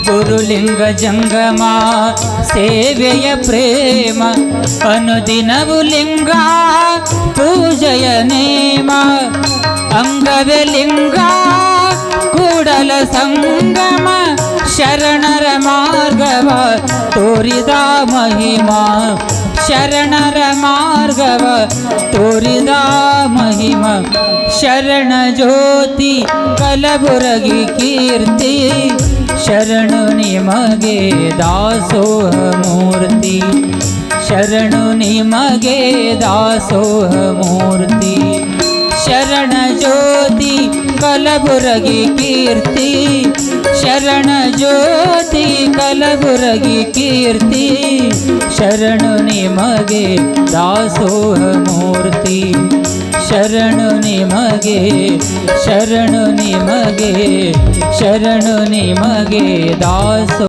ಗುರುಲಿಂಗ ಜಂಗಮ ಸೇವೆಯ ಪ್ರೇಮ ಅನುದಿನವು ಲಿಂಗ ಪೂಜೆಯ ನೇಮ ಅಂಗವೇ ಲಿಂಗ ಕೂಡಲ ಸಂಗಮ ಶರಣರ ಮಾರ್ಗವ ತೋರಿದ ಮಹಿಮಾ ಶರಣರ ಮಾರ್ಗವ ತೋರಿದ ಮಹಿಮ ಶರಣ ಜ್ಯೋತಿ ಕಲಬುರಗಿ ಕೀರ್ತಿ ಶರಣು ನಿಮಗೆ ದಾಸೋಹ ಮೂರ್ತಿ ಶರಣು ನಿಮಗೆ ದಾಸೋಹ ಮೂರ್ತಿ ಶರಣ ಜ್ಯೋತಿ ಕಲಬುರಗಿ ಕೀರ್ತಿ ಶರಣ ಜ್ಯೋತಿ ಕಲಬುರಗಿ ಕೀರ್ತಿ ಶರಣು ನಿಮಗೆ ದಾಸೋಹ ಮೂರ್ತಿ ಶರಣು ನಿಮಗೆ ಶರಣು ನಿಮಗೆ ಶರಣು ನಿಮಗೆ ದಾಸೋ